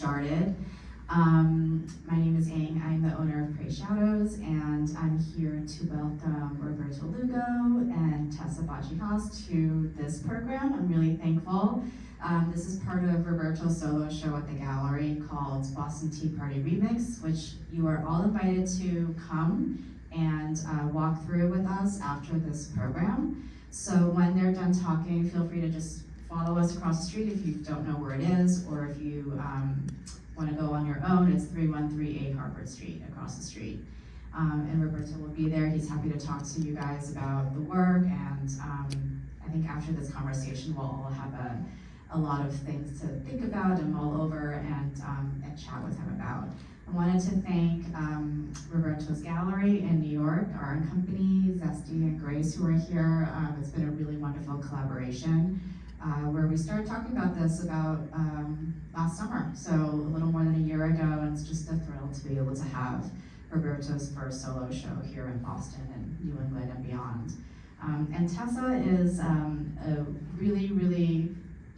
Started. My name is Ang. I'm the owner of Pray Shadows, and I'm here to welcome Roberto Lugo and Tessa Bachi Haas to this program. I'm really thankful. This is part of Roberto's solo show at the gallery called Boston Tea Party Remix, which you are all invited to come and walk through with us after this program. So when they're done talking, feel free to just follow us across the street if you don't know where it is, or if you want to go on your own. It's 3138 Harvard Street, across the street. And Roberto will be there. He's happy to talk to you guys about the work, and I think after this conversation we'll all have a lot of things to think about and mull over and chat with him about. I wanted to thank Roberto's gallery in New York, our own company, Zesty and Grace, who are here. It's been a really wonderful collaboration where we started talking about this about last summer, so a little more than a year ago, and it's just a thrill to be able to have Roberto's first solo show here in Boston and New England and beyond. And Tessa is a really, really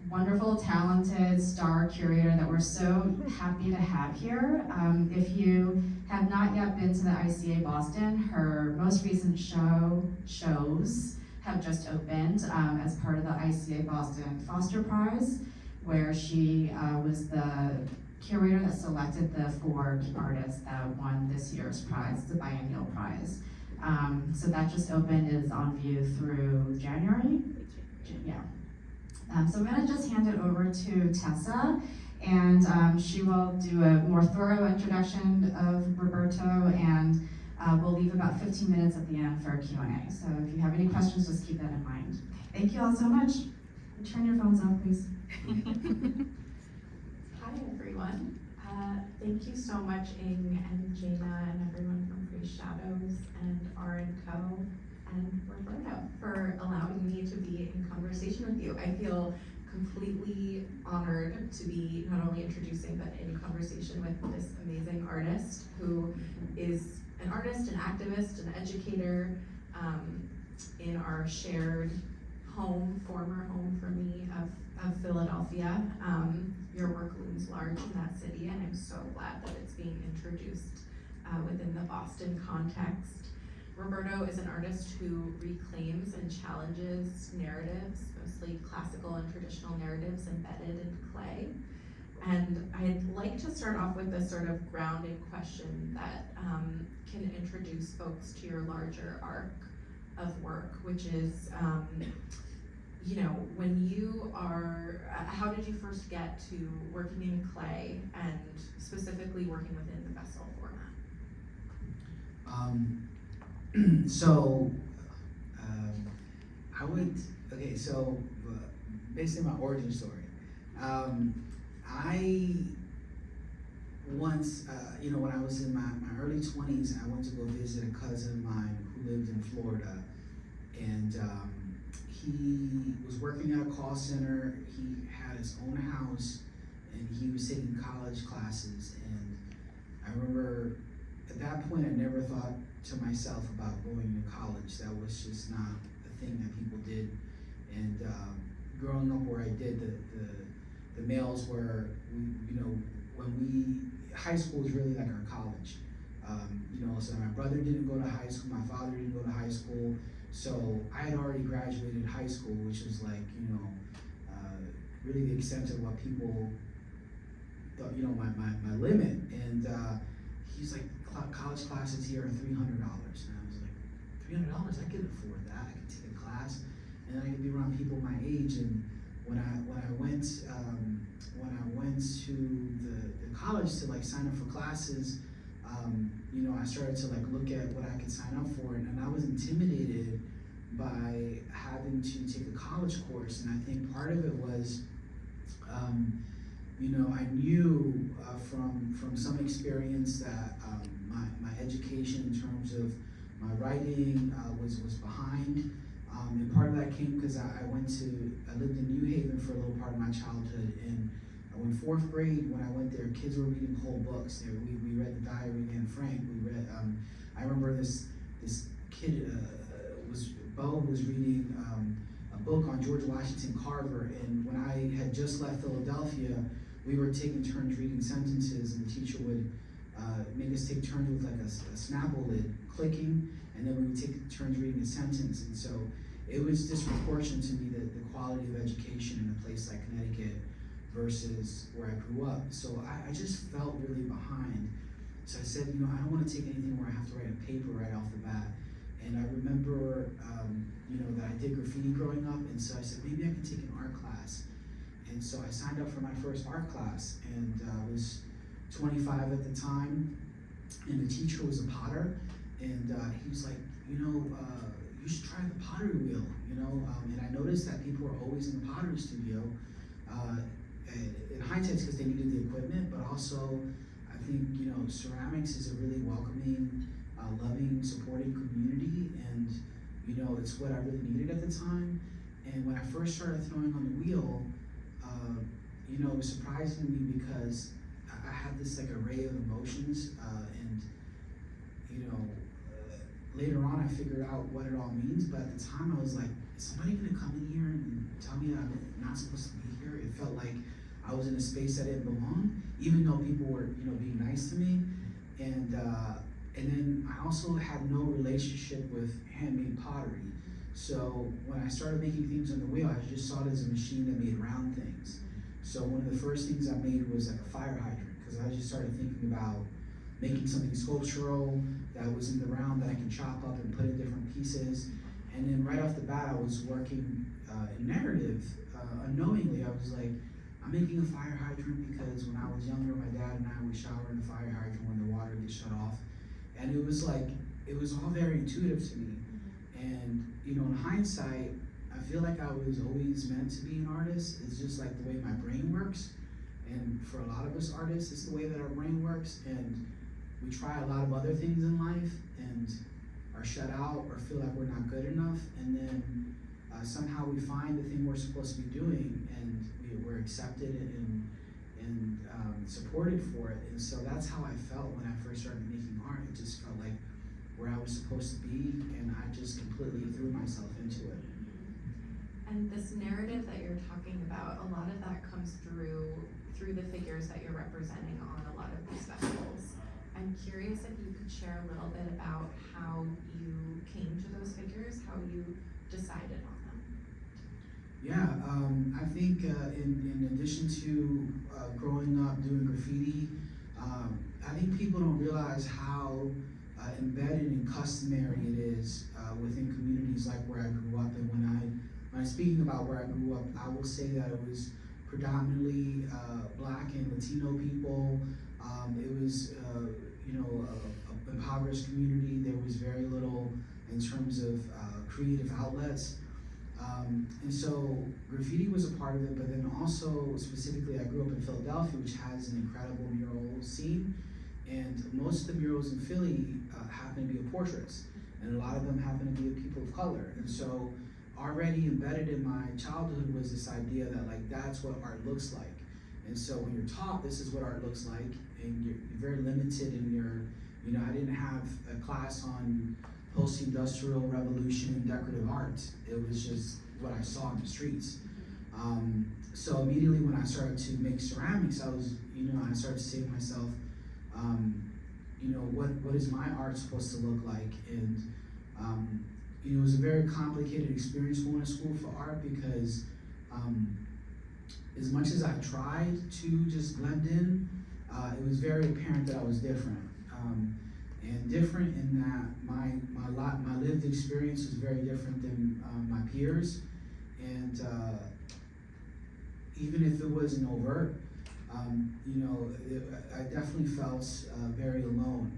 wonderful, talented star curator that we're so happy to have here. If you have not yet been to the ICA Boston, her most recent shows have just opened as part of the ICA Boston Foster Prize, where she was the curator that selected the 4 artists that won this year's prize, the biennial prize. So that just opened, is on view through January? Yeah. So I'm gonna just hand it over to Tessa, and she will do a more thorough introduction of Roberto, and we'll leave about 15 minutes at the end for Q&A. So if you have any questions, just keep that in mind. Thank you all so much. Turn your phones off, please. Hi, everyone. Thank you so much, Ing and Jaina and everyone from Pray Shadows and R&Co and Roberto for allowing me to be in conversation with you. I feel completely honored to be not only introducing but in conversation with this amazing artist who is an artist, an activist, an educator in our shared home, former home for me of Philadelphia. Your work looms large in that city, and I'm so glad that it's being introduced within the Boston context. Roberto is an artist who reclaims and challenges narratives, mostly classical and traditional narratives embedded in clay. And I'd like to start off with a sort of grounded question that can introduce folks to your larger arc of work, which is, when you are, how did you first get to working in clay and specifically working within the vessel format? Basically my origin story. I once, when I was in my early 20s, I went to go visit a cousin of mine who lived in Florida, and he was working at a call center. He had his own house, and he was taking college classes, and I remember at that point I never thought to myself about going to college. That was just not a thing that people did. And growing up where I did, the males were, high school is really like our college. So my brother didn't go to high school, my father didn't go to high school, so I had already graduated high school, which was like, really the extent of what people thought, my limit. And he's like, college classes here are $300, and I was like, $300? I could afford that. I could take a class, and then I could be around people my age. And when I went to the college to like sign up for classes, I started to like look at what I could sign up for, and I was intimidated by having to take a college course. And I think part of it was, I knew from some experience that my education in terms of my writing was behind. And part of that came because I lived in New Haven for a little part of my childhood, and in 4th grade, when I went there, kids were reading whole books. We read the Diary of Anne Frank. We read. I remember this kid Bo was reading a book on George Washington Carver, and when I had just left Philadelphia, we were taking turns reading sentences, and the teacher would make us take turns with like a Snapple lid clicking, and then we would take turns reading a sentence. And so it was disproportionate to me the quality of education in a place like Connecticut versus where I grew up. So I just felt really behind. So I said, I don't want to take anything where I have to write a paper right off the bat. And I remember, that I did graffiti growing up, and so I said, maybe I can take an art class. And so I signed up for my first art class, and I was 25 at the time, and the teacher was a potter, and he was like, you should try the pottery wheel, and I noticed that people were always in the pottery studio, in high techs because they needed the equipment, but also I think, ceramics is a really welcoming, loving, supporting community, and it's what I really needed at the time. And when I first started throwing on the wheel, it was surprising to me because I had this like array of emotions, and later on I figured out what it all means, but at the time I was like, is somebody gonna come in here and tell me that I'm not supposed to be here? It felt like I was in a space that didn't belong, even though people were, being nice to me. And then I also had no relationship with handmade pottery. So when I started making things on the wheel, I just saw it as a machine that made round things. So one of the first things I made was like a fire hydrant, because I just started thinking about making something sculptural that was in the round that I can chop up and put in different pieces. And then right off the bat, I was working in narrative. Unknowingly, I was like, I'm making a fire hydrant because when I was younger, my dad and I would shower in the fire hydrant when the water gets shut off. And it was all very intuitive to me. And, in hindsight, I feel like I was always meant to be an artist. It's just like the way my brain works. And for a lot of us artists, it's the way that our brain works. And we try a lot of other things in life and are shut out or feel like we're not good enough. And then somehow we find the thing we're supposed to be doing, and we're accepted and supported for it. And so that's how I felt when I first started making art. It just felt like where I was supposed to be, and I just completely threw myself into it. And this narrative that you're talking about, a lot of that comes through the figures that you're representing on a lot of these festivals. I'm curious if you could share a little bit about how you came to those figures, how you decided on them. Yeah, I think in addition to growing up doing graffiti, I think people don't realize how embedded and customary it is within communities like where I grew up. And when I'm speaking about where I grew up, I will say that it was predominantly Black and Latino people. It was, a impoverished community. There was very little in terms of creative outlets. And so graffiti was a part of it, but then also specifically I grew up in Philadelphia, which has an incredible mural scene. And most of the murals in Philly happen to be portraits, and a lot of them happen to be of people of color. And so already embedded in my childhood was this idea that that's what art looks like. And so when you're taught this is what art looks like, and you're very limited in your, I didn't have a class on post-industrial revolution and decorative art. It was just what I saw in the streets. So immediately when I started to make ceramics, I was, I started to say to myself, what is my art supposed to look like? And it was a very complicated experience going to school for art because as much as I tried to just blend in, it was very apparent that I was different. And different in that my lived experience was very different than my peers. And even if it wasn't overt, I definitely felt very alone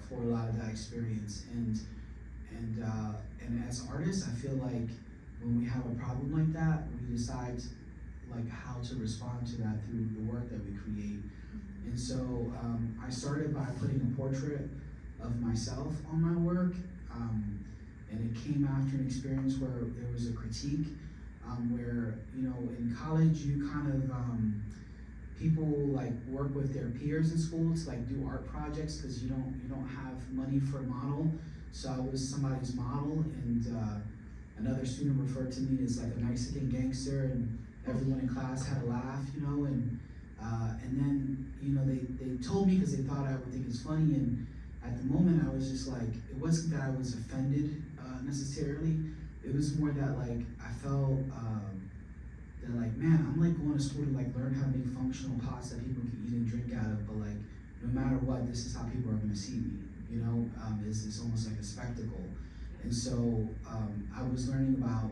for a lot of that experience. And as artists, I feel like when we have a problem like that, we decide how to respond to that through the work that we create. And so I started by putting a portrait of myself on my work, and it came after an experience where there was a critique, where in college you kind of people work with their peers in school to do art projects because you don't have money for a model. So I was somebody's model, and another student referred to me as a Mexican gangster, and everyone in class had a laugh, and And then, you know, they told me because they thought I would think it's funny, and at the moment I was just like, it wasn't that I was offended necessarily. It was more that like I felt that like, man, I'm like going to school to like learn how to make functional pots that people can eat and drink out of, but like no matter what, this is how people are gonna see me. You know, it's almost like a spectacle. And so I was learning about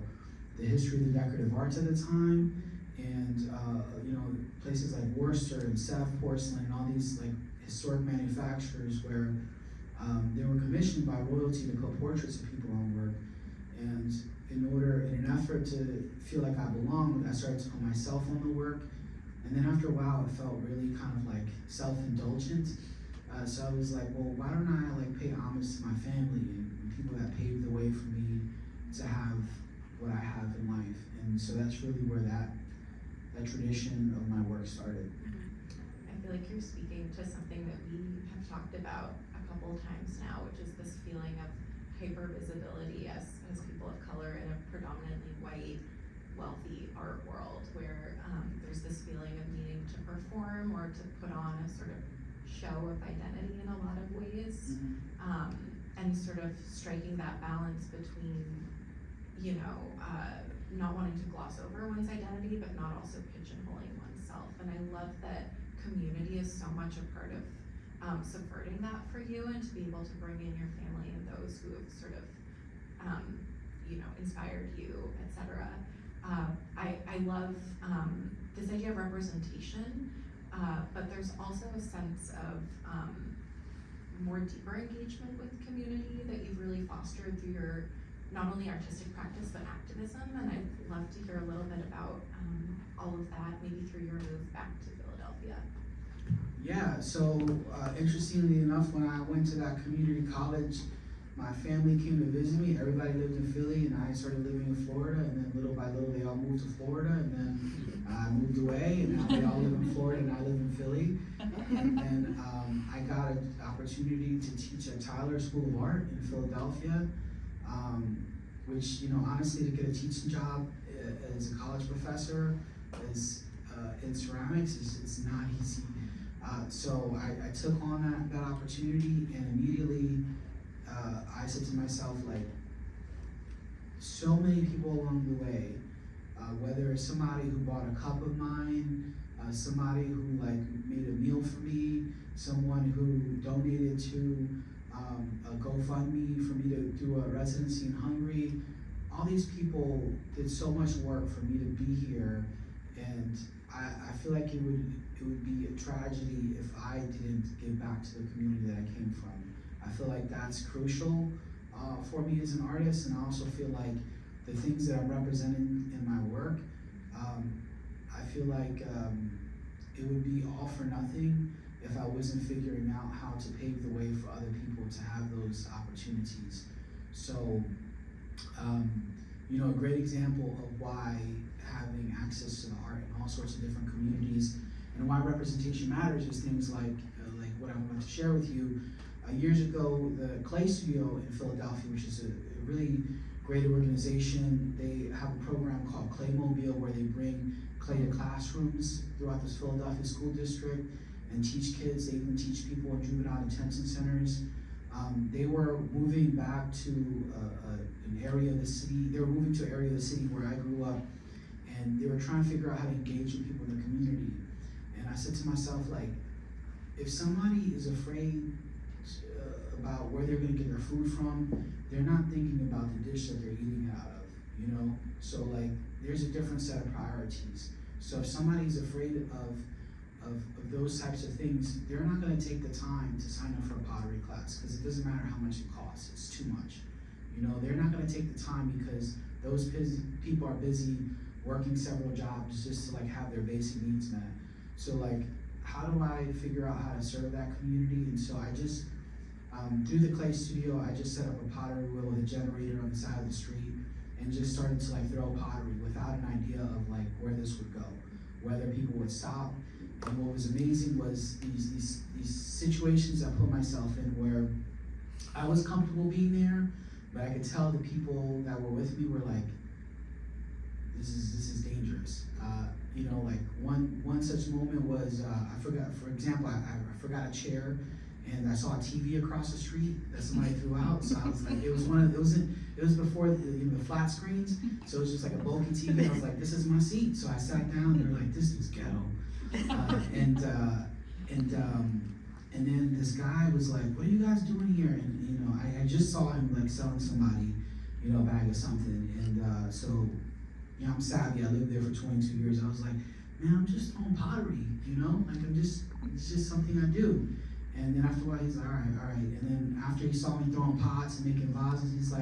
the history of the decorative arts at the time, and you know, places like Worcester and Seth Porcelain and all these like historic manufacturers where they were commissioned by royalty to put portraits of people on work. And in an effort to feel like I belonged, I started to put myself on the work. And then after a while, it felt really kind of like self-indulgent. So I was like, well, why don't I like pay homage to my family and people that paved the way for me to have what I have in life. And so that's really where that tradition of my work started. I feel like you're speaking to something that we have talked about a couple of times now, which is this feeling of hypervisibility as people of color in a predominantly white, wealthy art world, where there's this feeling of needing to perform or to put on a sort of show of identity in a lot of ways, and sort of striking that balance between, you know, not wanting to gloss over one's identity, but not also pigeonholing oneself. And I love that community is so much a part of subverting that for you, and to be able to bring in your family and those who have sort of, you know, inspired you, etc. I love this idea of representation, but there's also a sense of more deeper engagement with community that you've really fostered through your not only artistic practice but activism, and I'd love to hear a little bit about all of that, maybe through your move back to Philadelphia. Yeah, so interestingly enough, when I went to that community college, my family came to visit me. Everybody lived in Philly, and I started living in Florida, and then little by little they all moved to Florida, and then I moved away, and now they all live in Florida, and I live in Philly. And then I got an opportunity to teach at Tyler School of Art in Philadelphia, which, you know, honestly, to get a teaching job as a college professor in ceramics is not easy. So I took on that opportunity, and immediately I said to myself, like, so many people along the way, whether it's somebody who bought a cup of mine, somebody who like made a meal for me, someone who donated to a GoFundMe for me to do a residency in Hungary. All these people did so much work for me to be here, and I feel like it would be a tragedy if I didn't give back to the community that I came from. I feel like that's crucial for me as an artist, and I also feel like the things that I'm representing in my work, I feel like it would be all for nothing if I wasn't figuring out how to pave the way for other people to have those opportunities. So, you know, a great example of why having access to the art in all sorts of different communities and why representation matters is things like what I'm about to share with you. Years ago, the Clay Studio in Philadelphia, which is a really great organization, they have a program called Claymobile where they bring clay to classrooms throughout this Philadelphia school district and teach kids. They even teach people in juvenile detention centers. They were moving back to an area of the city. They were moving to an area of the city where I grew up, and they were trying to figure out how to engage with people in the community. And I said to myself, like, if somebody is afraid about where they're gonna get their food from, they're not thinking about the dish that they're eating out of, you know? So like, there's a different set of priorities. So if somebody's afraid of those types of things, they're not gonna take the time to sign up for a pottery class, because it doesn't matter how much it costs, it's too much. You know, they're not gonna take the time because those people are busy working several jobs just to like have their basic needs met. So like, how do I figure out how to serve that community? And so I just, through the Clay Studio, I just set up a pottery wheel with a generator on the side of the street and just started to like throw pottery without an idea of like where this would go, whether people would stop. And what was amazing was these situations I put myself in where I was comfortable being there, but I could tell the people that were with me were like, this is dangerous. You know, like one such moment was I forgot. For example, I forgot a chair, and I saw a TV across the street that somebody threw out. So I was like, it was before the flat screens, so it was just like a bulky TV. I was like, this is my seat. So I sat down. They were like, this is ghetto, and then this guy was like, what are you guys doing here? And I just saw him like selling somebody, a bag of something, and so. I'm savvy. I lived there for 22 years. I was like, man, I'm just on pottery, like it's just something I do. And then after a while, he's like, all right. And then after he saw me throwing pots and making vases, he's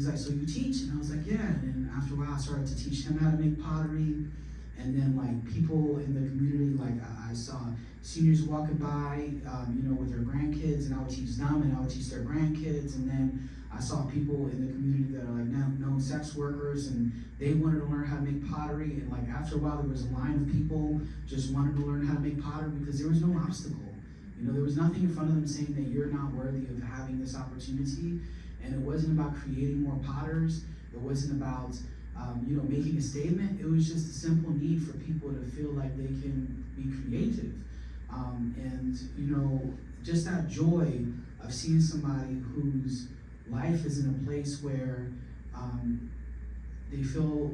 like, so you teach? And I was like, yeah. And then after a while, I started to teach him how to make pottery. And then like people in the community, like I saw seniors walking by, with their grandkids, and I would teach them, and I would teach their grandkids. And then I saw people in the community that are like known sex workers, and they wanted to learn how to make pottery. And like after a while, there was a line of people just wanted to learn how to make pottery because there was no obstacle. There was nothing in front of them saying that you're not worthy of having this opportunity. And it wasn't about creating more potters. It wasn't about making a statement. It was just a simple need for people to feel like they can be creative. Just that joy of seeing somebody whose life is in a place where they feel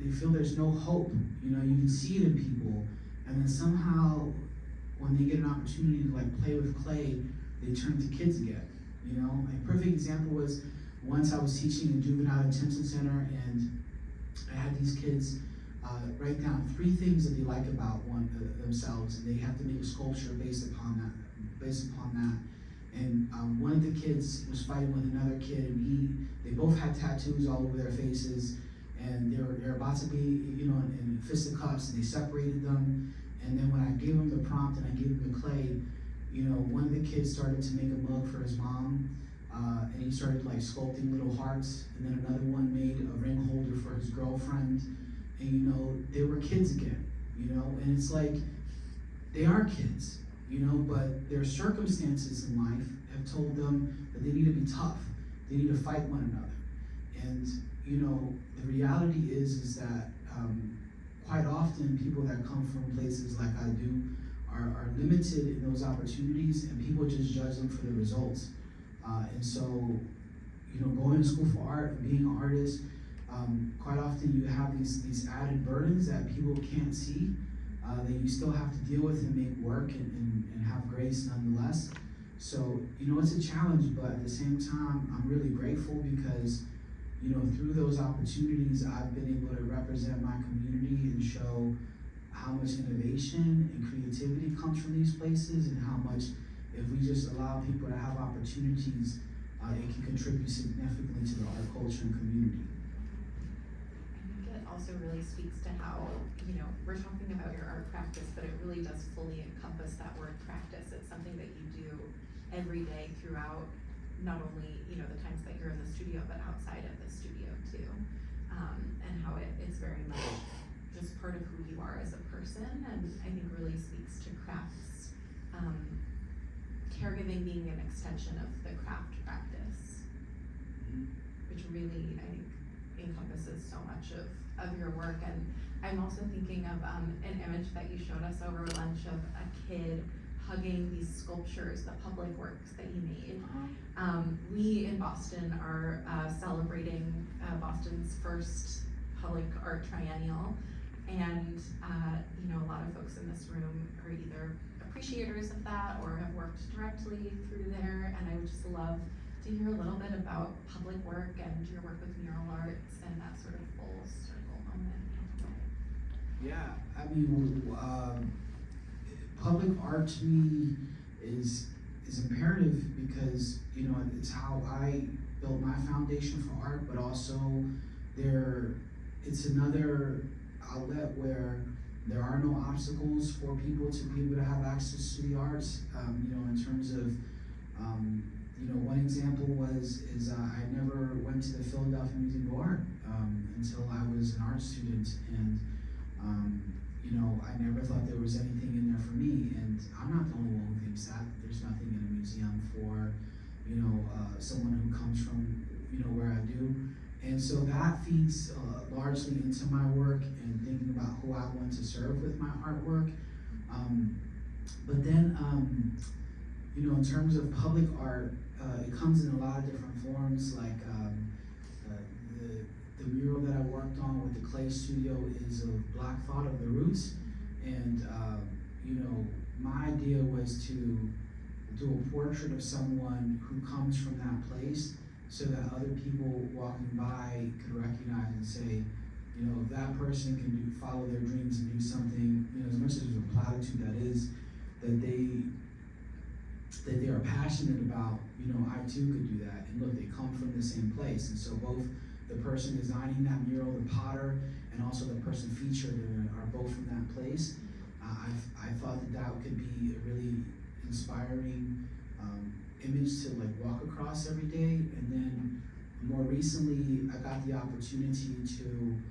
there's no hope. You can see it in people, and then somehow when they get an opportunity to like play with clay, they turn to kids again. A perfect example was once I was teaching in a juvenile detention center, and I had these kids write down 3 things that they like about themselves, and they have to make a sculpture based upon that. And one of the kids was fighting with another kid, and they both had tattoos all over their faces, and they're about to be, in fisticuffs, and they separated them. And then when I gave them the prompt and I gave them the clay, one of the kids started to make a mug for his mom, and he started like sculpting little hearts. And then another one made a ring holder for his girlfriend. And they were kids again, and it's like, they are kids, but their circumstances in life have told them that they need to be tough. They need to fight one another. And, the reality is that quite often people that come from places like I do are limited in those opportunities, and people just judge them for the results. And so, going to school for art and being an artist, quite often you have these added burdens that people can't see, that you still have to deal with and make work and have grace nonetheless. So, it's a challenge, but at the same time, I'm really grateful because, through those opportunities, I've been able to represent my community and show how much innovation and creativity comes from these places, and how much, if we just allow people to have opportunities, it can contribute significantly to the art culture and community. I think it also really speaks to how, we're talking about your art practice, but it really does fully encompass that word practice. It's something that you do every day throughout, not only, the times that you're in the studio, but outside of the studio too. And how it's very much just part of who you are as a person, and I think really speaks to crafts, caregiving being an extension of the craft practice, which really, I think, encompasses so much of your work. And I'm also thinking of an image that you showed us over lunch of a kid hugging these sculptures, the public works that you made. We in Boston are celebrating Boston's first public art triennial, and a lot of folks in this room are either appreciators of that or have worked directly through there, and I would just love to hear a little bit about public work and your work with mural arts and that sort of full circle moment. Yeah, I mean, public art to me is imperative because, it's how I built my foundation for art, but also it's another outlet where there are no obstacles for people to be able to have access to the arts. In terms of, one example is I never went to the Philadelphia Museum of Art until I was an art student, and I never thought there was anything in there for me. And I'm not the only one who thinks that. There's nothing in a museum for someone who comes from where I do. And so that feeds largely into my work and thinking about who I want to serve with my artwork. But then, you know, in terms of public art, it comes in a lot of different forms. Like the mural that I worked on with the clay studio is of Black Thought of the Roots. And, you know, my idea was to do a portrait of someone who comes from that place so that other people walking by could recognize and say, you know, if that person can follow their dreams and do something, you know, as much as there's a platitude that is, that they are passionate about, you know, I too could do that. And look, they come from the same place. And so both the person designing that mural, the potter, and also the person featured are both from that place. I thought that could be a really inspiring image to like walk across every day. And then more recently, I got the opportunity to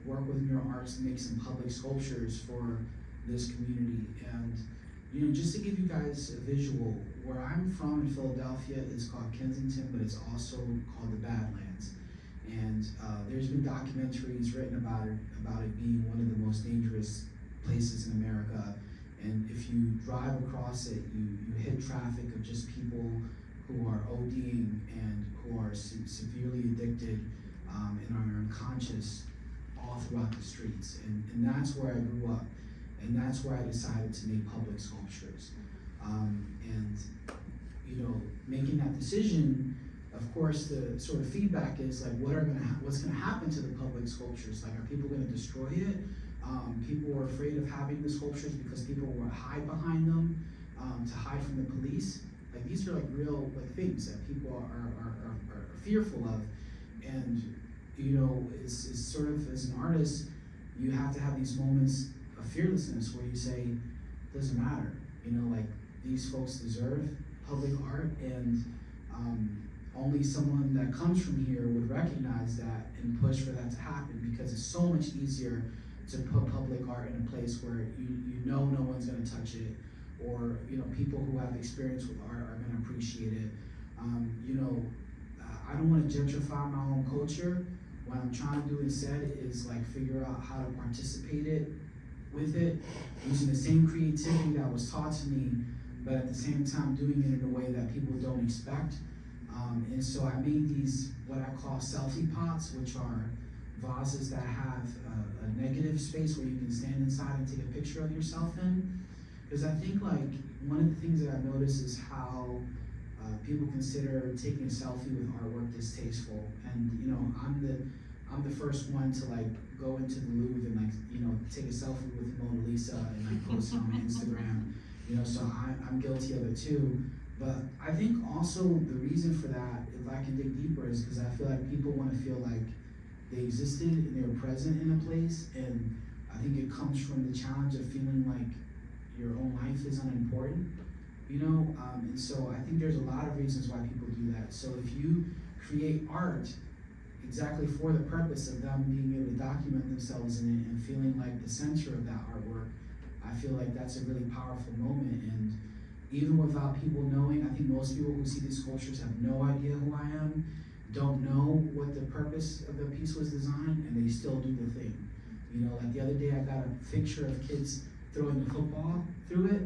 work with mural arts and make some public sculptures for this community. And you know, just to give you guys a visual, where I'm from in Philadelphia, it's called Kensington, but it's also called the Badlands. And there's been documentaries written about it being one of the most dangerous places in America. And if you drive across it, you hit traffic of just people who are ODing and who are severely addicted and are unconscious all throughout the streets. And that's where I grew up. And that's where I decided to make public sculptures. And, you know, making that decision, of course, the sort of feedback is like, what's gonna happen to the public sculptures? Like, are people gonna destroy it? People were afraid of having the sculptures because people would hide behind them to hide from the police. Like, these are like real like things that people are fearful of. And, you know, it's sort of, as an artist, you have to have these moments of fearlessness where you say, doesn't matter, you know, like, these folks deserve public art, and only someone that comes from here would recognize that and push for that to happen, because it's so much easier to put public art in a place where you know no one's gonna touch it, or, you know, people who have experience with art are gonna appreciate it. You know, I don't wanna gentrify my own culture. What I'm trying to do instead is like figure out how to participate with it, using the same creativity that was taught to me, but at the same time doing it in a way that people don't expect. And so I made these, what I call selfie pots, which are vases that have a negative space where you can stand inside and take a picture of yourself in. Because I think like one of the things that I've noticed is how people consider taking a selfie with artwork distasteful. And you know, I'm the first one to like go into the Louvre and like, you know, take a selfie with Mona Lisa and like post it on my Instagram. You know, so I'm guilty of it too. But I think also the reason for that, if I can dig deeper, is because I feel like people want to feel like they existed and they were present in a place. And I think it comes from the challenge of feeling like your own life is unimportant, you know? And so I think there's a lot of reasons why people do that. So if you create art exactly for the purpose of them being able to document themselves in it and feeling like the center of that artwork, I feel like that's a really powerful moment. And even without people knowing, I think most people who see these sculptures have no idea who I am, don't know what the purpose of the piece was designed, and they still do the thing. You know, like the other day I got a picture of kids throwing the football through it,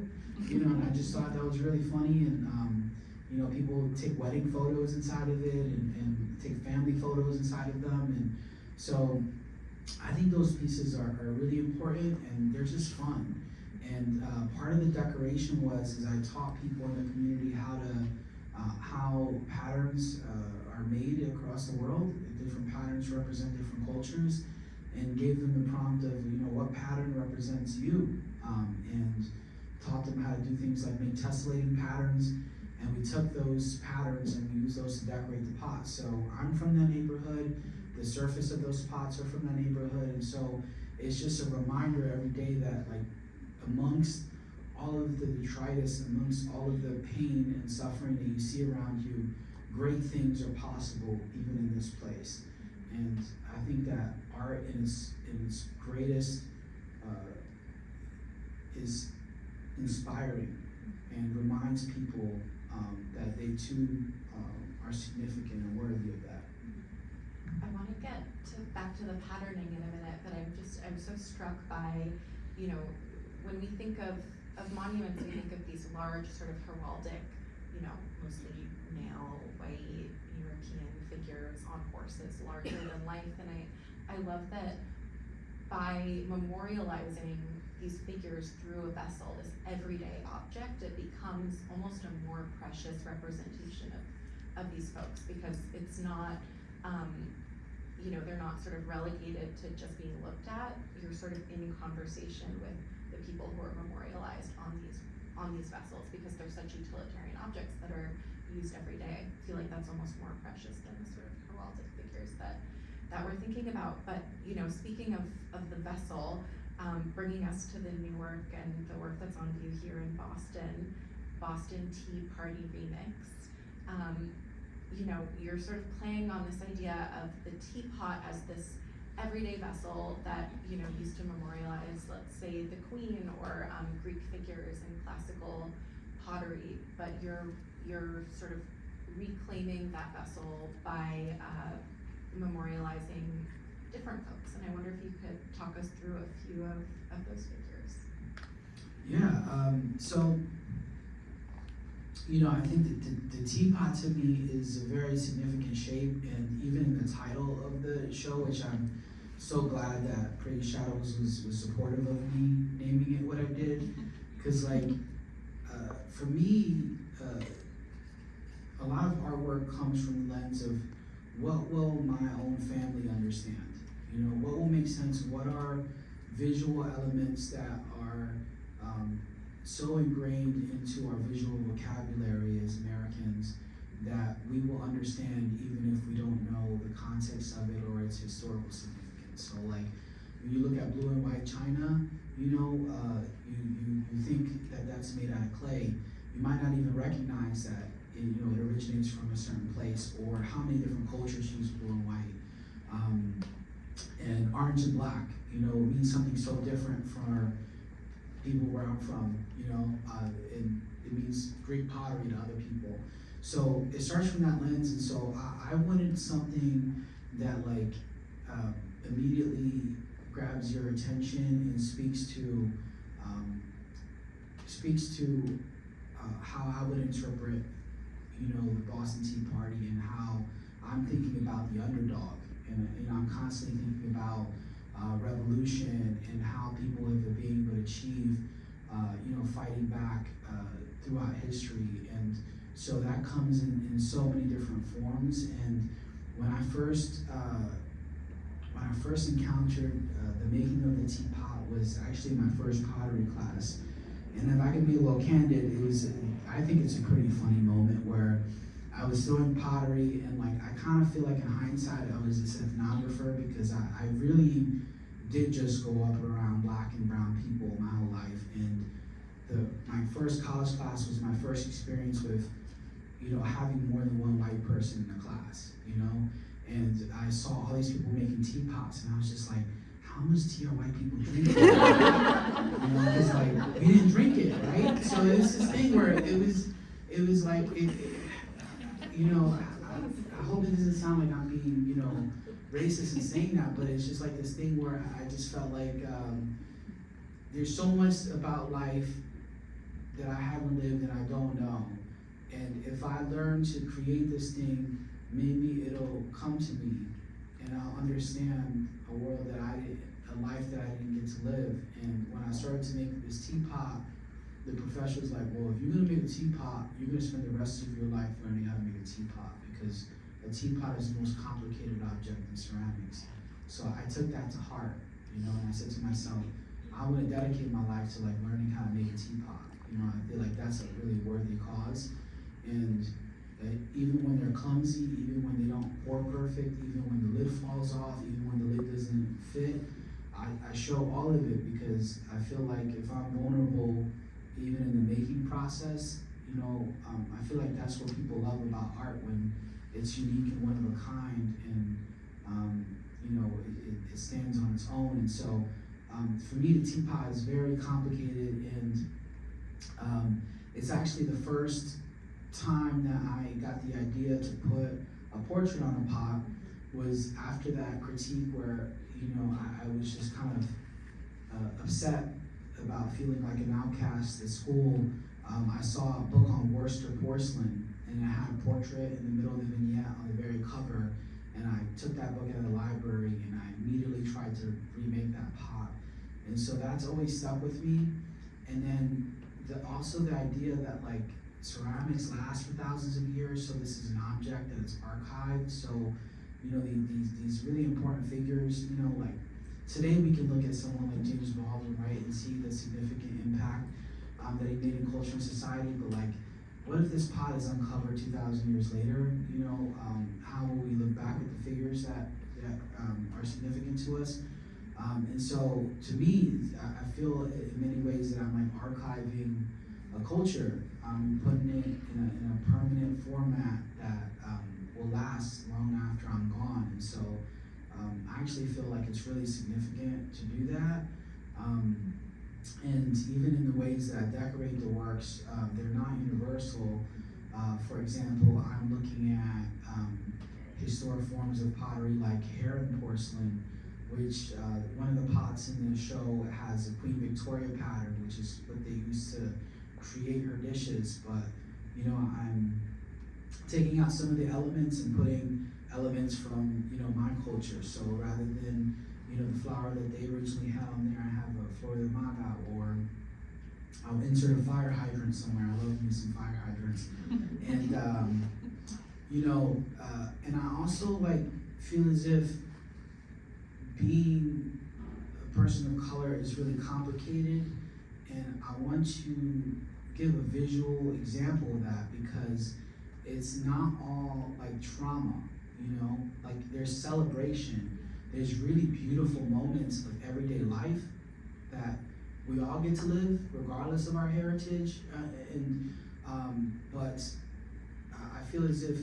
you know, and I just thought that was really funny. And you know, people take wedding photos inside of it and take family photos inside of them. And so I think those pieces are really important, and they're just fun. And part of the decoration is I taught people in the community how patterns are made across the world. Different patterns represent different cultures, and gave them the prompt of, you know, what pattern represents you, and taught them how to do things like make tessellating patterns. And we took those patterns and we used those to decorate the pots. So I'm from that neighborhood. The surface of those pots are from that neighborhood, and so it's just a reminder every day that, like, amongst all of the detritus, amongst all of the pain and suffering that you see around you, great things are possible even in this place. And I think that art in its greatest is inspiring and reminds people that they too are significant and worthy of that. I want to get back to the patterning in a minute, but I'm so struck by, when we think of monuments, we think of these large sort of heraldic, mostly male, white, European figures on horses, larger than life. And I love that by memorializing these figures through a vessel, this everyday object, it becomes almost a more precious representation of these folks, because it's not, they're not sort of relegated to just being looked at. You're sort of in conversation with the people who are memorialized on these vessels, because they're such utilitarian objects that are used every day. I feel like that's almost more precious than the sort of heraldic figures that we're thinking about. But speaking of the vessel, bringing us to the new work and the work that's on view here in Boston Tea Party Remix. You're sort of playing on this idea of the teapot as this everyday vessel that used to memorialize, let's say, the Queen or Greek figures in classical pottery, but you're sort of reclaiming that vessel by memorializing different folks. And I wonder if you could talk us through a few of those figures. Yeah, so I think that the teapot to me is a very significant shape, and even in the title of the show, which I'm so glad that Pretty Shadows was supportive of me naming it what I did, because for me, a lot of artwork comes from the lens of what will my own family understand? What will make sense? What are visual elements that are so ingrained into our visual vocabulary as Americans that we will understand even if we don't know the context of it or its historical significance? So when you look at blue and white china, you think that that's made out of clay. You might not even recognize that it originates from a certain place, or how many different cultures use blue and white. And orange and black, means something so different for people where I'm from, and it means Greek pottery to other people. So it starts from that lens, and so I wanted something that immediately grabs your attention and speaks to how I would interpret, the Boston Tea Party, and how I'm thinking about the underdog, and I'm constantly thinking about revolution and how people have been able to achieve, fighting back throughout history. And so that comes in so many different forms. And when I first encountered the making of the teapot was actually my first pottery class. And if I can be a little candid, I think it's a pretty funny moment where I was doing pottery, and I kind of feel like in hindsight I was this ethnographer, because I really did just grow up around Black and brown people my whole life. And my first college class was my first experience with, having more than one white person in the class, and I saw all these people making teapots, and I was just like, how much tea are white people drinking? Because we didn't drink it, right? So it's this thing where it was I hope it doesn't sound like I'm being, racist in saying that, but it's just this thing where I just felt like there's so much about life that I haven't lived and I don't know. And if I learn to create this thing, maybe it'll come to me and I'll understand a world that a life that I didn't get to live. And when I started to make this teapot, the professor was like, well, if you're gonna make a teapot, you're gonna spend the rest of your life learning how to make a teapot, because a teapot is the most complicated object in ceramics. So I took that to heart, and I said to myself, I want to dedicate my life to learning how to make a teapot. I feel like that's a really worthy cause. And even when they're clumsy, even when they don't pour perfect, even when the lid falls off, even when the lid doesn't fit, I show all of it, because I feel like if I'm vulnerable, even in the making process, I feel like that's what people love about art, when it's unique and one of a kind, and it stands on its own. And so for me, the teapot is very complicated, and it's actually the first time that I got the idea to put a portrait on a pot, was after that critique where, you know, I was just kind of upset about feeling like an outcast at school. I saw a book on Worcester porcelain, and it had a portrait in the middle of the vignette on the very cover, and I took that book out of the library and I immediately tried to remake that pot. And so that's always stuck with me. And then also the idea that like ceramics last for thousands of years, so this is an object and it's archived. So, you know, these really important figures, you know, like today we can look at someone like James Baldwin, right, and see the significant impact that he made in culture and society, but like, what if this pot is uncovered 2,000 years later? You know, how will we look back at the figures that are significant to us? And so, to me, I feel in many ways that I'm like archiving a culture, putting it in a permanent format that will last long after I'm gone. And so, I actually feel like it's really significant to do that. And even in the ways that I decorate the works, they're not universal. For example, I'm looking at historic forms of pottery like Heron porcelain, which one of the pots in the show has a Queen Victoria pattern, which is what they used to create her dishes. But, you know, I'm taking out some of the elements and putting elements from, you know, my culture. So rather than, you know, the flower that they originally had on there, I have a Flor de Maga, or I'll insert a fire hydrant somewhere. I love using fire hydrants. And, you know, and I also like feel as if being a person of color is really complicated, and I want to give a visual example of that because it's not all like trauma, you know, like there's celebration. There's really beautiful moments of everyday life that we all get to live regardless of our heritage. But I feel as if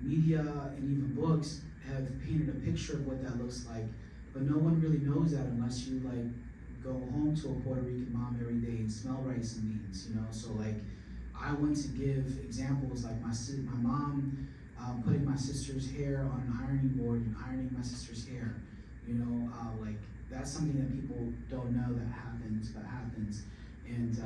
media and even books have painted a picture of what that looks like, but no one really knows that unless you like go home to a Puerto Rican mom every day and smell rice and beans, you know? So like, I want to give examples like my mom putting my sister's hair on an ironing board and ironing my sister's hair. You know, like that's something that people don't know that happens, but happens. And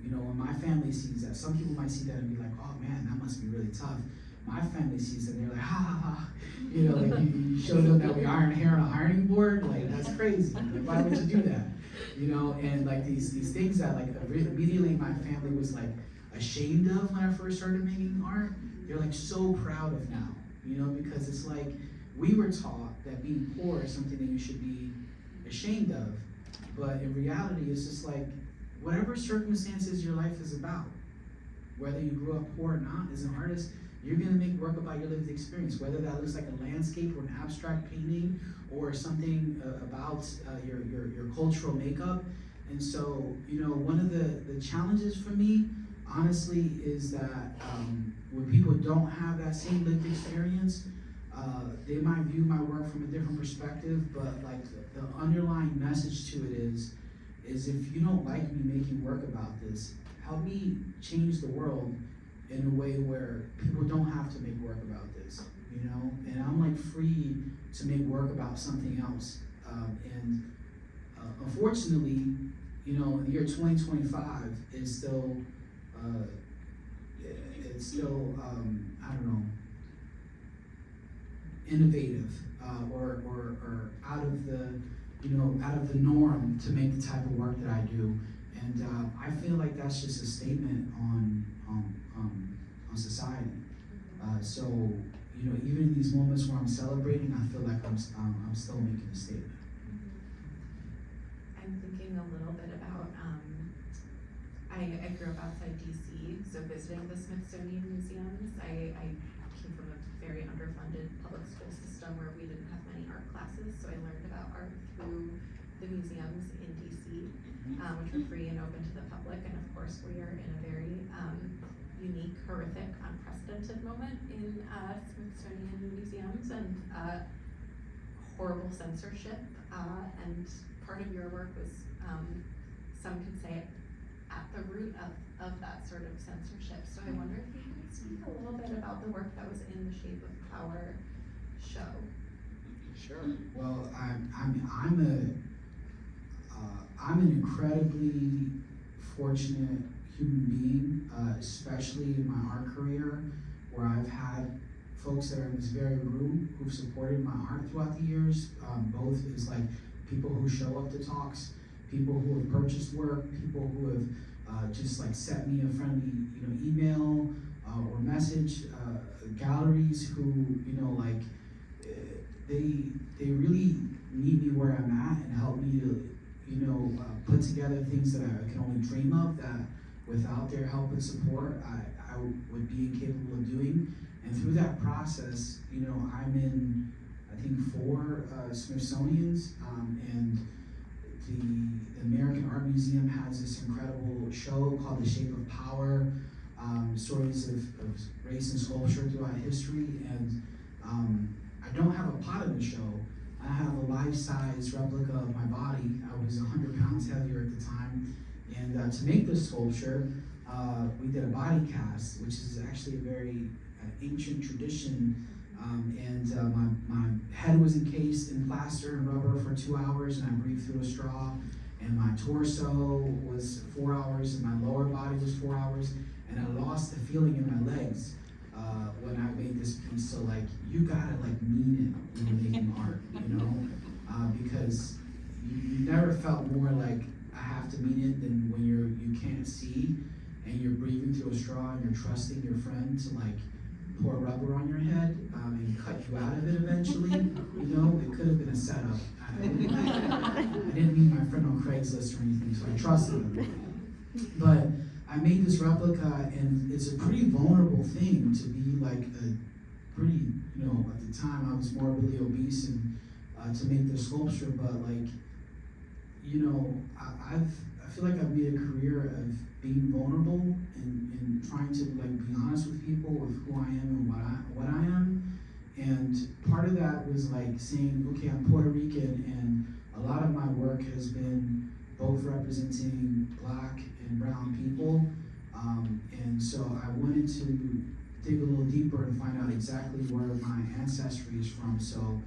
you know, when my family sees that, some people might see that and be like, "Oh man, that must be really tough." My family sees it and they're like, "Ha ha ha!" You know, like you show them that we iron hair on an ironing board, like that's crazy. Like, why would you do that? You know, and like these things that like immediately my family was like ashamed of when I first started making art. They're like so proud of now, you know, because it's like we were taught that being poor is something that you should be ashamed of, but in reality, it's just like whatever circumstances your life is about, whether you grew up poor or not, as an artist, you're gonna make work about your lived experience, whether that looks like a landscape or an abstract painting or something about your cultural makeup. And so, you know, one of the challenges for me, honestly, is that when people don't have that same lived experience, they might view my work from a different perspective, but like the underlying message to it is if you don't like me making work about this, help me change the world in a way where people don't have to make work about this, you know? And I'm like free to make work about something else. Unfortunately, you know, the year 2025 is still, I don't know, innovative or out of the norm to make the type of work that I do, and I feel like that's just a statement on society. So you know, even in these moments where I'm celebrating, I feel like I'm still making a statement. I'm thinking a little bit about I grew up outside DC, so visiting the Smithsonian museums. I came from a very underfunded public school system where we didn't have many art classes, so I learned about art through the museums in DC, which were free and open to the public. And of course, we are in a very unique, horrific, unprecedented moment in Smithsonian museums and horrible censorship. And part of your work was, some could say, at the root of that sort of censorship. So I wonder if you could speak a little bit about the work that was in the Shape of Power show. Sure. Well, I'm an incredibly fortunate human being, especially in my art career, where I've had folks that are in this very room who've supported my art throughout the years. Both is like people who show up to talks, people who have purchased work, people who have just like sent me a friendly, email or message. Galleries who, they really meet me where I'm at and help me to, put together things that I can only dream of, that without their help and support, I would be incapable of doing. And through that process, I'm in, I think, 4 Smithsonian's, and the American Art Museum has this incredible show called The Shape of Power, stories of race and sculpture throughout history. And I don't have a pot in the show. I have a life-size replica of my body. I was 100 pounds heavier at the time. And to make this sculpture, we did a body cast, which is actually a very ancient tradition. My head was encased in plaster and rubber for 2 hours, and I breathed through a straw. And my torso was 4 hours, and my lower body was 4 hours. And I lost the feeling in my legs when I made this piece. So you gotta mean it when you're making art, because you never felt more like I have to mean it than when you can't see and you're breathing through a straw and you're trusting your friend to pour rubber on your head and cut you out of it eventually. It could have been a setup. I didn't meet my friend on Craigslist or anything, so I trusted him. But I made this replica, and it's a pretty vulnerable thing to be a pretty, at the time I was morbidly obese, and to make this sculpture, but I feel like I've made a career of being vulnerable and trying to be honest with people with who I am and what I am. And part of that was saying, okay, I'm Puerto Rican, and a lot of my work has been both representing Black and brown people. And so I wanted to dig a little deeper and find out exactly where my ancestry is from. So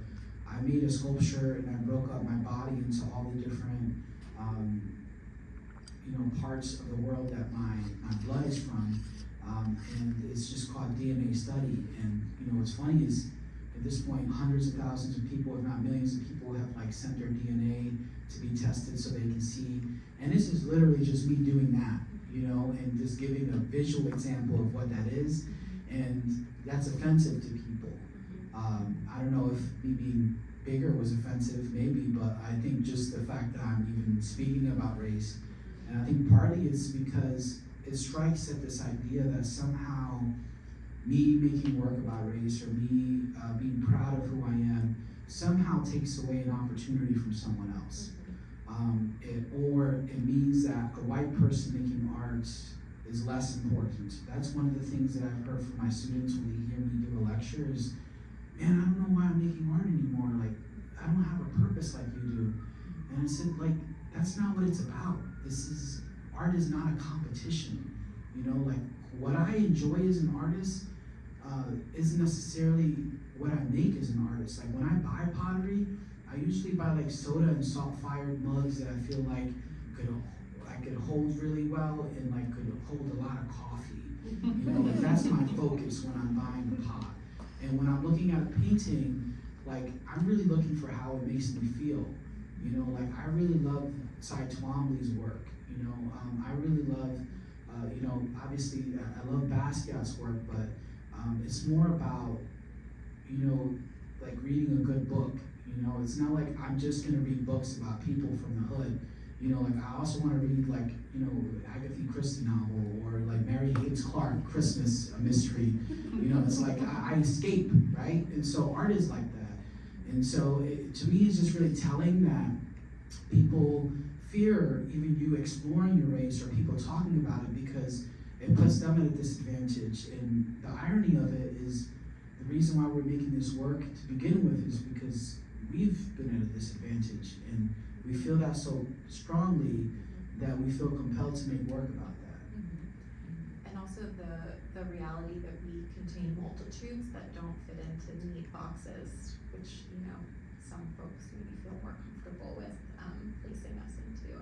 I made a sculpture, and I broke up my body into all the different parts of the world that my blood is from. And it's just called DNA study. And what's funny is at this point, hundreds of thousands of people, if not millions of people, have sent their DNA to be tested so they can see. And this is literally just me doing that, and just giving a visual example of what that is. And that's offensive to people. I don't know if me being bigger was offensive, maybe, but I think just the fact that I'm even speaking about race. And I think partly it's because it strikes at this idea that somehow me making work about race, or me being proud of who I am, somehow takes away an opportunity from someone else. Or it means that a white person making art is less important. That's one of the things that I've heard from my students when they hear me give a lecture is, man, I don't know why I'm making art anymore. I don't have a purpose like you do. And I said, that's not what it's about. Art is not a competition. What I enjoy as an artist isn't necessarily what I make as an artist. When I buy pottery, I usually buy soda and salt-fired mugs that I feel I could hold really well and could hold a lot of coffee. That's my focus when I'm buying a pot. And when I'm looking at a painting, I'm really looking for how it makes me feel. I really love Cy Twombly's work. I really love, obviously I love Basquiat's work, but it's more about, reading a good book. It's not I'm just gonna read books about people from the hood. I also want to read Agatha Christie novel, or Mary Higgins Clark, Christmas, a mystery. It's I escape, right? And so art is like that. And so to me, it's just really telling that people fear even you exploring your race or people talking about it because it puts them at a disadvantage. And the irony of it is the reason why we're making this work to begin with is because we've been at a disadvantage, and we feel that so strongly that we feel compelled to make work about that. And also the reality that we contain multitudes that don't fit into neat boxes, which, some folks maybe feel more comfortable with placing us into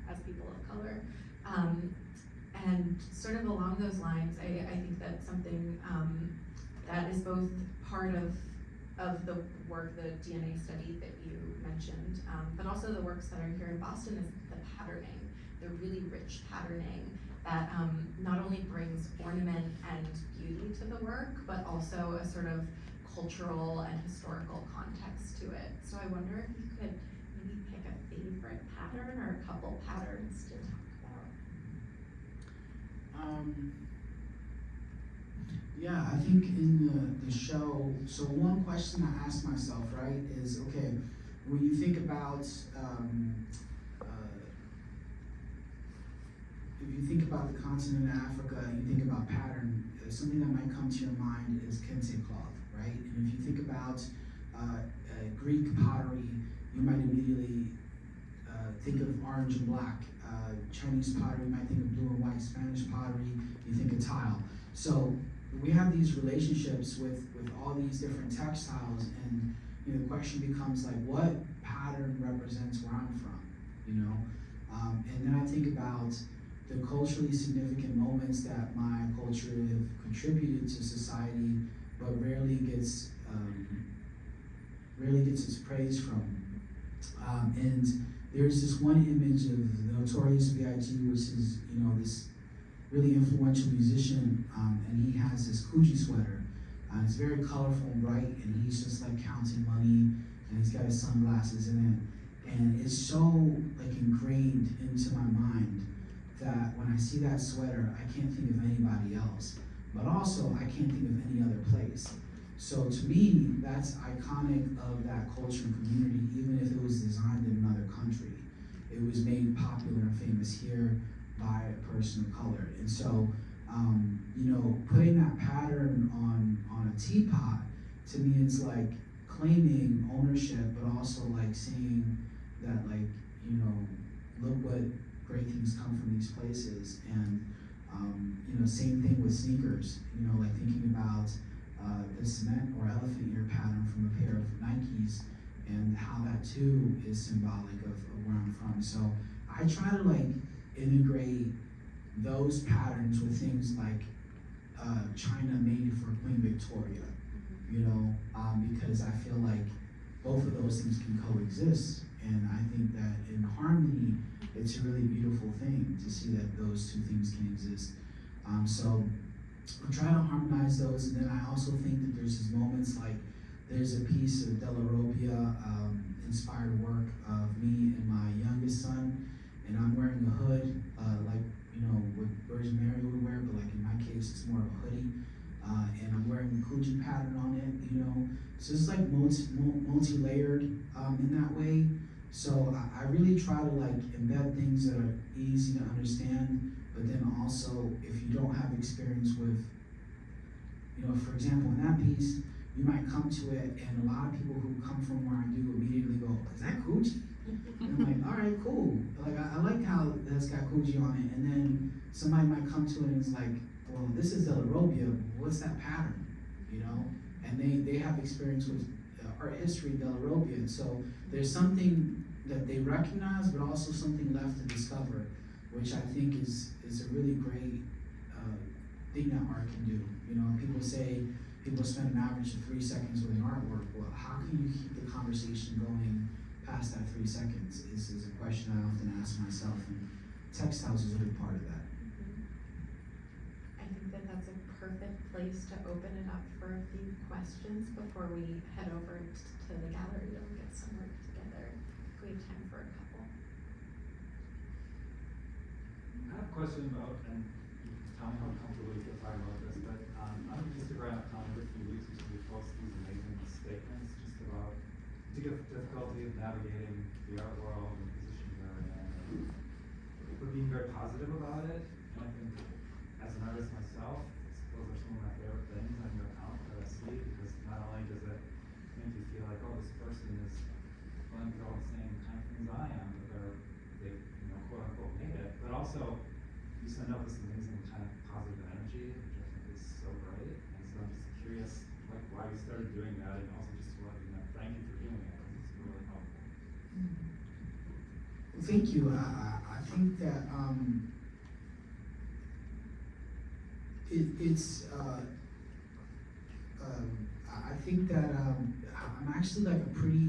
as people of color. And sort of along those lines, I think that something that is both part of the work, the DNA study that you mentioned, but also the works that are here in Boston is the patterning, the really rich patterning that not only brings ornament and beauty to the work, but also a sort of cultural and historical context to it. So I wonder if you could maybe pick a favorite pattern or a couple patterns to talk about. Yeah, I think in the show, so one question I asked myself, right, is, okay, when you think about, if you think about the continent of Africa and you think about pattern, something that might come to your mind is kente cloth, right? And if you think about Greek pottery, you might immediately think of orange and black. Chinese pottery, you might think of blue and white. Spanish pottery, you think of tile. So we have these relationships with all these different textiles, and the question becomes like, what pattern represents where I'm from, and then I think about the culturally significant moments that my culture have contributed to society, but rarely gets its praise from. And there's this one image of the Notorious BIG, which is this really influential musician, and he has this Coogee sweater. It's very colorful and bright, and he's just like counting money, and he's got his sunglasses in it, and it's so like ingrained into my mind that when I see that sweater, I can't think of anybody else, but also I can't think of any other place. So to me, that's iconic of that culture and community, even if it was designed in another country. It was made popular and famous here by a person of color. And so, putting that pattern on a teapot, to me, is like claiming ownership, but also like saying that, look what great things come from these places. And, same thing with sneakers, like thinking about the cement or elephant ear pattern from a pair of Nikes, and how that too is symbolic of where I'm from. So I try to integrate those patterns with things like China made for Queen Victoria, because I feel like both of those things can coexist. And I think that in harmony, it's a really beautiful thing to see that those two things can exist. So I'm trying to harmonize those, and then I also think that there's these moments like there's a piece of Della Robbia inspired work of me and my youngest son, and I'm wearing a hood, what Virgin Mary would wear, but in my case, it's more of a hoodie, and I'm wearing the Coogee pattern on it, so it's multi-layered in that way. So I really try to embed things that are easy to understand, but then also if you don't have experience with, for example, in that piece, you might come to it, and a lot of people who come from where I do immediately go, is that Coogee? And I'm like, all right, cool. I like how that's got Coogee on it. And then somebody might come to it and it's like, well, this is Della Robbia, what's that pattern? And they have experience with art history, Della Robbia. And so there's something that they recognize, but also something left to discover, which I think is a really great thing that art can do. People say people spend an average of 3 seconds with an artwork. Well, how can you keep the conversation going past that 3 seconds is a question I often ask myself, and textiles is a big part of that. I think that that's a perfect place to open it up for a few questions before we head over to the gallery and get some work together. If we have time for a couple. I have a question about, and you can tell me how comfortable you feel talking about this, but on Instagram account every few weeks we post these amazing statements just about the difficulty of navigating the art world and the position you're in. We're being very positive about it, and I think as an artist myself, those are some of my favorite things on your account that I see, because not only does it make you feel like, oh, this person is going through all the same kind of things I am, but they quote unquote made it, but also you send out this amazing kind of positive energy, which I think is so great. And so I'm just curious, why you started doing that, and also just to let you know, thank you for doing it, because it's thank you. I think that I think that I'm actually like a pretty,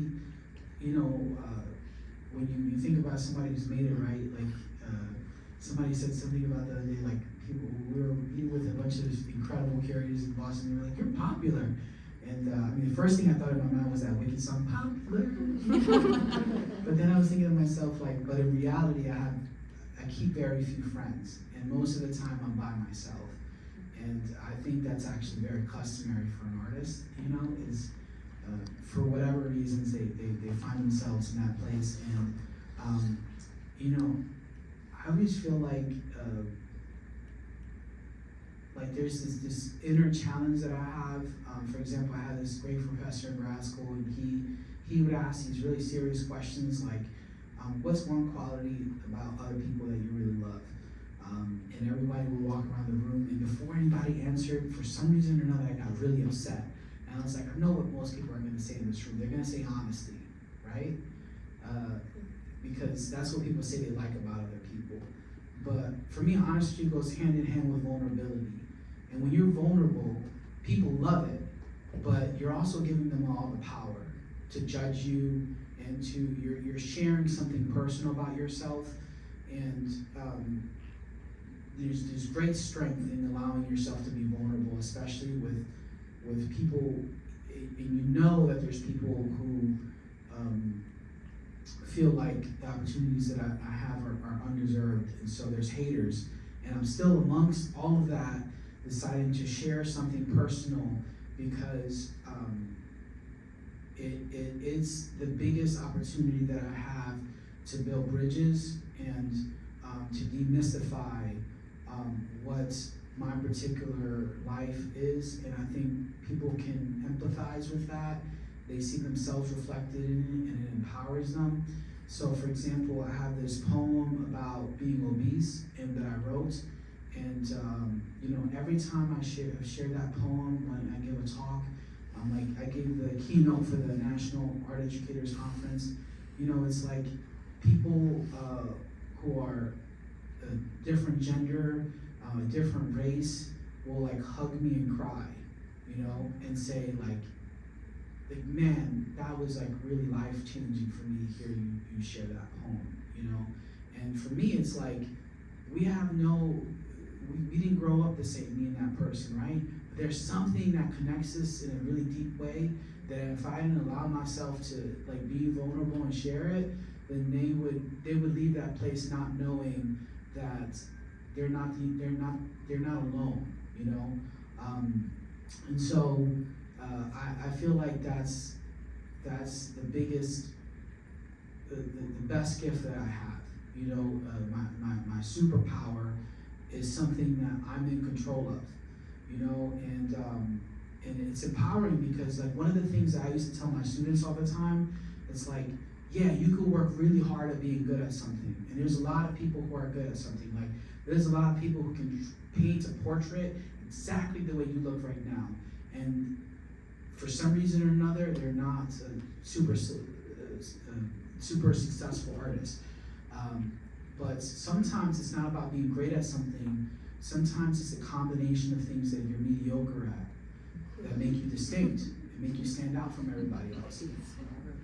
when you think about somebody who's made it, right? Like somebody said something about the other day, like people, we were meeting with a bunch of incredible curators in Boston. They were like, "You're popular," and I mean, the first thing I thought in my mind was that wicked song, "Popular." But then I was thinking to myself, like, but in reality, I keep very few friends, and most of the time I'm by myself. And I think that's actually very customary for an artist, is for whatever reasons they find themselves in that place. And, I always feel like there's this inner challenge that I have. For example, I had this great professor in grad school, and he would ask these really serious questions like, what's one quality about other people that you really love? And everybody would walk around the room, and before anybody answered, for some reason or another, I got really upset. And I was like, I know what most people are gonna say in this room. They're gonna say honesty, right? Because that's what people say they like about other people. But for me, honesty goes hand in hand with vulnerability. And when you're vulnerable, people love it, but you're also giving them all the power to judge you, and you're sharing something personal about yourself. And there's great strength in allowing yourself to be vulnerable, especially with people, and you know that there's people who feel like the opportunities that I have are undeserved, and so there's haters. And I'm still amongst all of that, deciding to share something personal because it's the biggest opportunity that I have to build bridges and to demystify what my particular life is, and I think people can empathize with that. They see themselves reflected in it, and it empowers them. So, for example, I have this poem about being obese, and that I wrote, and every time I share that poem when I give a talk, I gave the keynote for the National Art Educators Conference. It's like people who are a different gender, a different race will like hug me and cry, and say like, man, that was like really life-changing for me to hear you share that poem, And for me, it's like, we didn't grow up the same, me and that person, right? But there's something that connects us in a really deep way that if I didn't allow myself to like be vulnerable and share it, then they would leave that place not knowing that they're not alone, and so I feel like that's the biggest, the best gift that I have. My superpower is something that I'm in control of, and it's empowering because like one of the things that I used to tell my students all the time, it's like, yeah, you could work really hard at being good at something, and there's a lot of people who are good at something. Like there's a lot of people who can paint a portrait exactly the way you look right now, and for some reason or another, they're not super successful artists. But sometimes it's not about being great at something. Sometimes it's a combination of things that you're mediocre at that make you distinct and make you stand out from everybody else.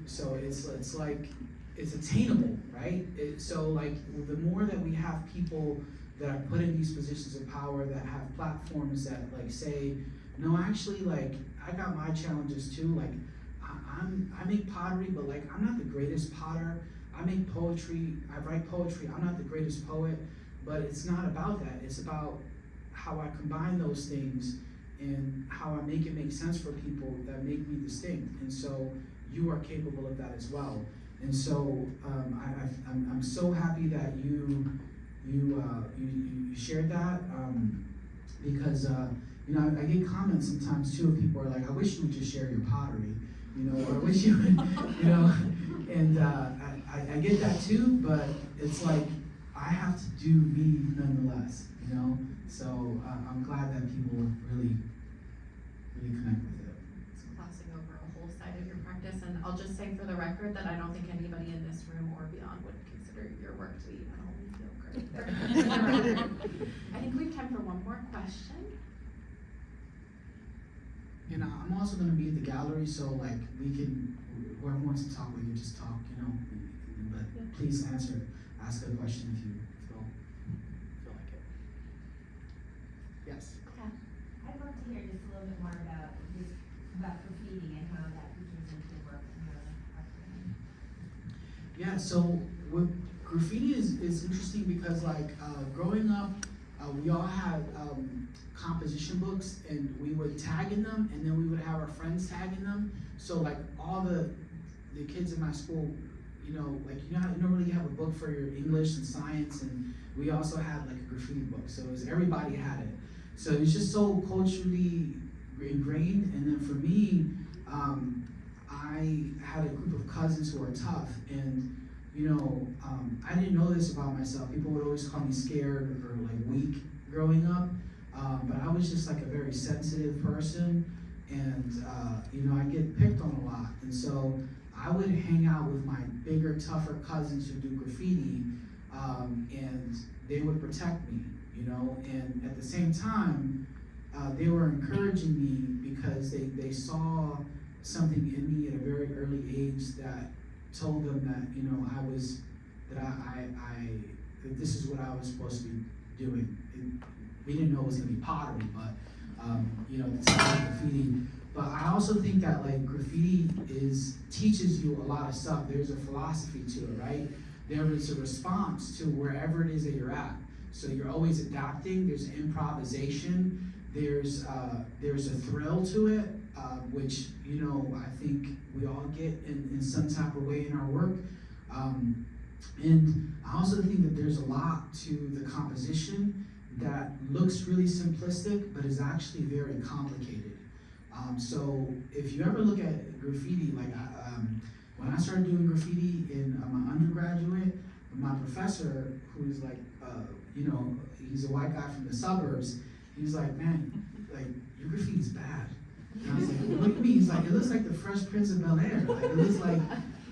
So it's like, it's attainable, right? So like the more that we have people that are put in these positions of power, that have platforms that like say, no, actually, like I got my challenges too. Like I make pottery, but like I'm not the greatest potter. I make poetry, I write poetry. I'm not the greatest poet, but it's not about that. It's about how I combine those things and how I make it make sense for people that make me distinct. And so you are capable of that as well. And so I'm so happy that you shared that because I get comments sometimes too of people are like, I wish you would just share your pottery, or I wish you would, and I get that too, but it's like I have to do me nonetheless, So I'm glad that people really connect with it. It's glossing over a whole side of your practice, and I'll just say for the record that I don't think anybody in this room or beyond would consider consider your work to be even only feel great. I think we have time for one more question. And I'm also gonna be in the gallery, so like whoever wants to talk, we can just talk, you know. But please ask a question if you feel like it. Yes. I'd love to hear just a little bit more about graffiti and how that features into your work and your upbringing. Yeah, so with graffiti is interesting because like growing up, we all had composition books and we would tag in them, and then we would have our friends tag in them. So like all the kids in my school, you know, like you normally have a book for your English and science, and we also had like a graffiti book. So it was everybody had it. So it was just so culturally ingrained. And then for me, I had a group of cousins who were tough, and you know, I didn't know this about myself. People would always call me scared or like weak growing up, but I was just like a very sensitive person, and you know, I get picked on a lot, and so I would hang out with my bigger, tougher cousins who do graffiti, and they would protect me, you know, and at the same time, they were encouraging me because they saw something in me at a very early age that told them that, you know, that this is what I was supposed to be doing. We didn't know it was gonna be pottery, but you know, it's graffiti. But I also think that like graffiti teaches you a lot of stuff. There's a philosophy to it, right? There is a response to wherever it is that you're at. So you're always adapting. There's improvisation. There's a thrill to it, which, you know, I think we all get in some type of way in our work. And I also think that there's a lot to the composition that looks really simplistic, but is actually very complicated. So if you ever look at graffiti, like when I started doing graffiti in my undergraduate, my professor, who's like, you know, he's a white guy from the suburbs, he was like, man, like, your graffiti's bad. And I was like, what do you mean? He's like, it looks like the Fresh Prince of Bel-Air. Like, it looks like,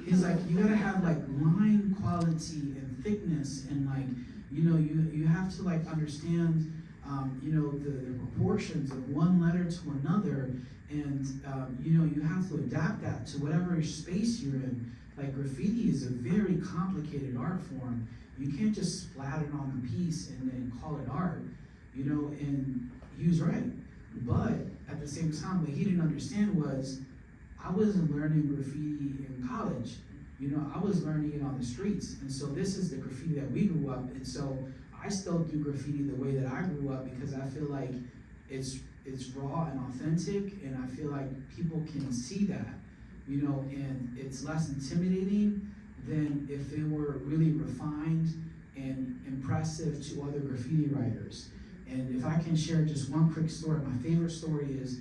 he's like, you gotta have like line quality and thickness, and like, you know, you have to like understand, you know, the proportions of one letter to another, and you know, you have to adapt that to whatever space you're in. Like graffiti is a very complicated art form. You can't just splatter it on the piece and then call it art, you know, and he was right. But at the same time, what he didn't understand was I wasn't learning graffiti in college. You know, I was learning it on the streets. And so this is the graffiti that we grew up. And so I still do graffiti the way that I grew up because I feel like it's raw and authentic, and I feel like people can see that, you know, and it's less intimidating than if it were really refined and impressive to other graffiti writers. And if I can share just one quick story, my favorite story is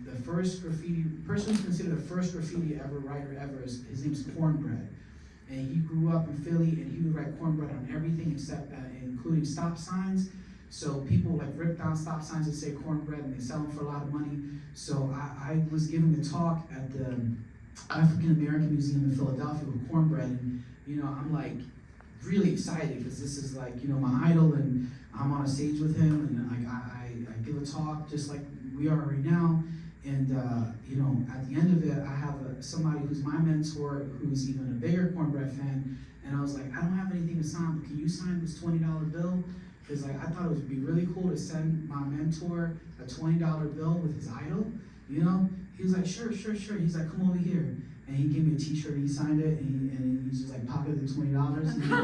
the first graffiti, person who's considered the first graffiti writer ever, his name's Cornbread. And he grew up in Philly, and he would write cornbread on everything except, including stop signs. So people like rip down stop signs and say cornbread, and they sell them for a lot of money. So I was giving a talk at the African American Museum in Philadelphia with cornbread, and you know, I'm like really excited because this is like, you know, my idol, and I'm on a stage with him, and like I give a talk just like we are right now. And you know, at the end of it, I have somebody who's my mentor, who's even a bigger cornbread fan, and I was like, I don't have anything to sign, but can you sign this $20 bill? Because like I thought it would be really cool to send my mentor a $20 bill with his idol, you know? He was like, sure. He's like, come over here. And he gave me a t-shirt, and he signed it, and he's just like, pocketed the $20. And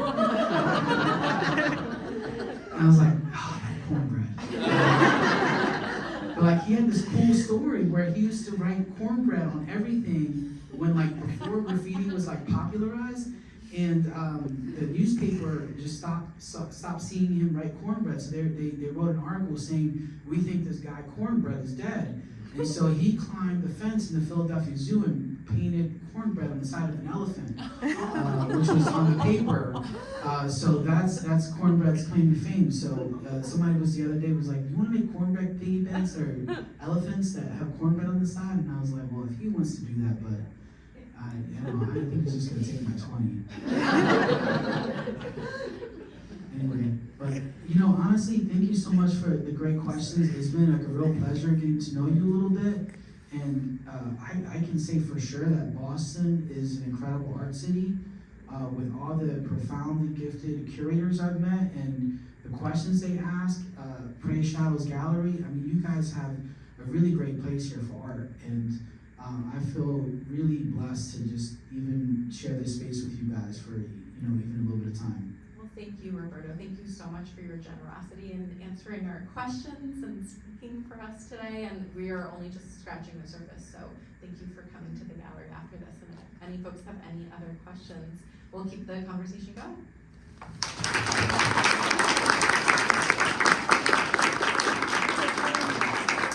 I was like, oh, that cornbread. But like he had this cool story where he used to write cornbread on everything when like before graffiti was like popularized, and the newspaper just stopped seeing him write cornbread. So they wrote an article saying, we think this guy Cornbread is dead. And so he climbed the fence in the Philadelphia Zoo and painted cornbread on the side of an elephant, which was on the paper. So that's cornbread's claim to fame. So somebody was the other day was like, you want to make cornbread piggy banks or elephants that have cornbread on the side? And I was like, well, if he wants to do that, but I think he's just gonna take my 20. Anyway, but honestly, thank you so much for the great questions. It's been like a real pleasure getting to know you a little bit. And I can say for sure that Boston is an incredible art city with all the profoundly gifted curators I've met and the questions they ask. Praise Shadows Gallery, I mean, you guys have a really great place here for art. And I feel really blessed to just even share this space with you guys for even a little bit of time. Well, thank you, Roberto. Thank you so much for your generosity in answering our questions and speaking for us today. And we are only just scratching the surface, so thank you for coming to the gallery after this. And if any folks have any other questions, we'll keep the conversation going.